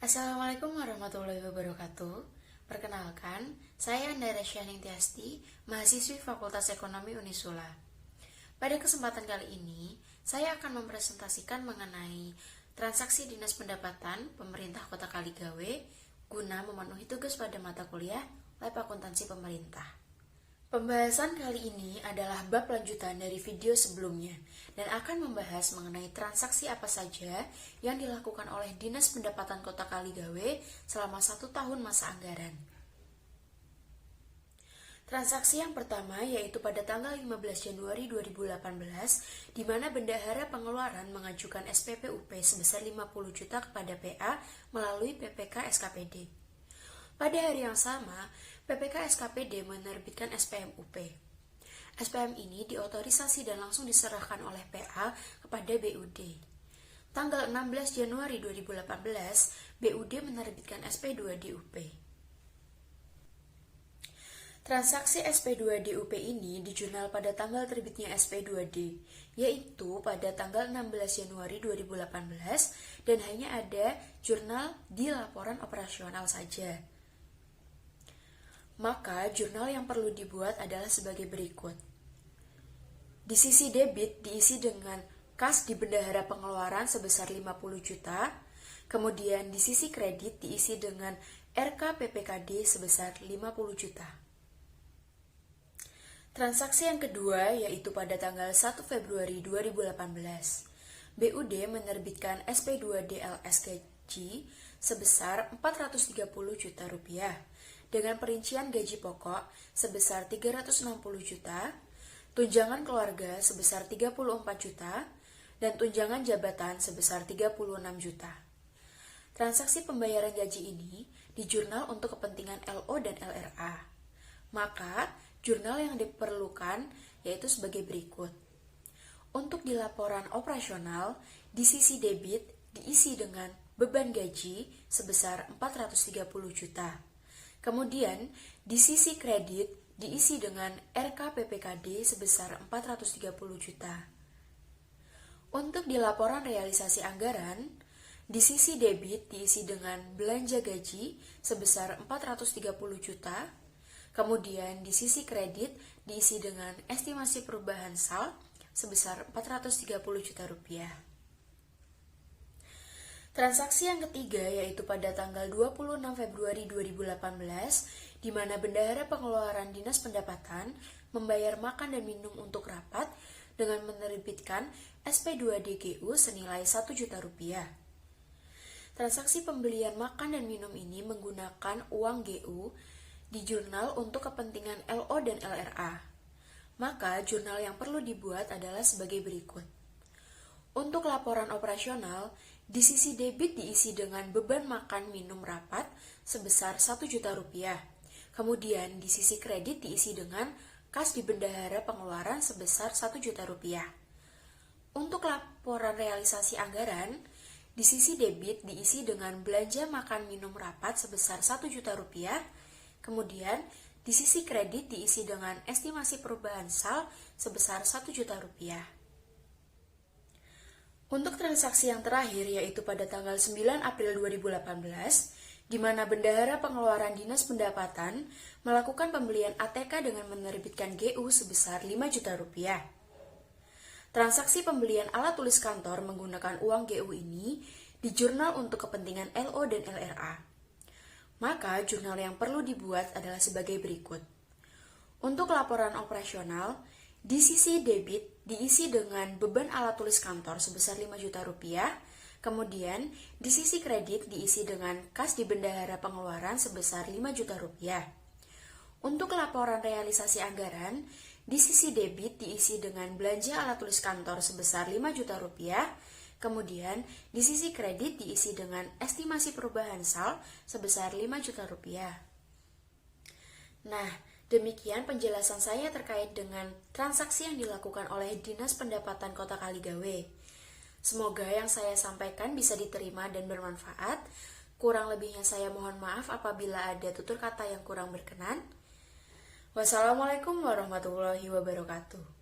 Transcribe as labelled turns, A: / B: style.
A: Assalamualaikum warahmatullahi wabarakatuh. Perkenalkan, saya Andara Syaning Tiasti, mahasiswi Fakultas Ekonomi Unisula. Pada kesempatan kali ini, saya akan mempresentasikan mengenai transaksi dinas pendapatan pemerintah Kota Kaligawe guna memenuhi tugas pada mata kuliah Lab Akuntansi Pemerintah. Pembahasan kali ini adalah bab lanjutan dari video sebelumnya dan akan membahas mengenai transaksi apa saja yang dilakukan oleh Dinas Pendapatan Kota Kaligawe selama 1 tahun masa anggaran. Transaksi yang pertama yaitu pada tanggal 15 Januari 2018 di mana Bendahara Pengeluaran mengajukan SPP UP sebesar 50 juta kepada PA melalui PPK SKPD. Pada hari yang sama, PPK SKPD menerbitkan SPM UP. SPM ini diotorisasi dan langsung diserahkan oleh PA kepada BUD. Tanggal 16 Januari 2018, BUD menerbitkan SP2 di UP. Transaksi SP2D UP ini dijurnal pada tanggal terbitnya SP2D, yaitu pada tanggal 16 Januari 2018 dan hanya ada jurnal di laporan operasional saja. Maka jurnal yang perlu dibuat adalah sebagai berikut. Di sisi debit diisi dengan kas di bendahara pengeluaran sebesar 50 juta, kemudian di sisi kredit diisi dengan RK PPKD sebesar 50 juta. Transaksi yang kedua yaitu pada tanggal 1 Februari 2018, BUD menerbitkan SP2DLS gaji sebesar 430 juta rupiah dengan perincian gaji pokok sebesar 360 juta, tunjangan keluarga sebesar 34 juta, dan tunjangan jabatan sebesar 36 juta. Transaksi pembayaran gaji ini dijurnal untuk kepentingan LO dan LRA. Maka, jurnal yang diperlukan yaitu sebagai berikut. Untuk di laporan operasional, di sisi debit diisi dengan beban gaji sebesar 430 juta. Kemudian, di sisi kredit diisi dengan RK PPKD sebesar 430 juta. Untuk di laporan realisasi anggaran, di sisi debit diisi dengan belanja gaji sebesar 430 juta. Kemudian di sisi kredit diisi dengan estimasi perubahan SAL sebesar 430 juta rupiah. Transaksi yang ketiga yaitu pada tanggal 26 Februari 2018 di mana Bendahara Pengeluaran Dinas Pendapatan membayar makan dan minum untuk rapat dengan menerbitkan SP2DGU senilai 1 juta rupiah. Transaksi pembelian makan dan minum ini menggunakan uang GU di jurnal untuk kepentingan LO dan LRA. Maka jurnal yang perlu dibuat adalah sebagai berikut. Untuk laporan operasional, di sisi debit diisi dengan beban makan minum rapat sebesar 1 juta rupiah. Kemudian di sisi kredit diisi dengan kas di bendahara pengeluaran sebesar 1 juta rupiah. Untuk laporan realisasi anggaran, di sisi debit diisi dengan belanja makan minum rapat sebesar 1 juta rupiah. Kemudian, di sisi kredit diisi dengan estimasi perubahan SAL sebesar 1 juta rupiah. Untuk transaksi yang terakhir yaitu pada tanggal 9 April 2018, di mana Bendahara Pengeluaran Dinas Pendapatan melakukan pembelian ATK dengan menerbitkan GU sebesar 5 juta rupiah. Transaksi pembelian alat tulis kantor menggunakan uang GU ini dijurnal untuk kepentingan LO dan LRA. Maka jurnal yang perlu dibuat adalah sebagai berikut. Untuk laporan operasional, di sisi debit diisi dengan beban alat tulis kantor sebesar 5 juta rupiah, kemudian di sisi kredit diisi dengan kas di bendahara pengeluaran sebesar 5 juta rupiah. Untuk laporan realisasi anggaran, di sisi debit diisi dengan belanja alat tulis kantor sebesar 5 juta rupiah, kemudian, di sisi kredit diisi dengan estimasi perubahan SAL sebesar 5 juta rupiah. Nah, demikian penjelasan saya terkait dengan transaksi yang dilakukan oleh Dinas Pendapatan Kota Kaligawe. Semoga yang saya sampaikan bisa diterima dan bermanfaat. Kurang lebihnya saya mohon maaf apabila ada tutur kata yang kurang berkenan. Wassalamualaikum warahmatullahi wabarakatuh.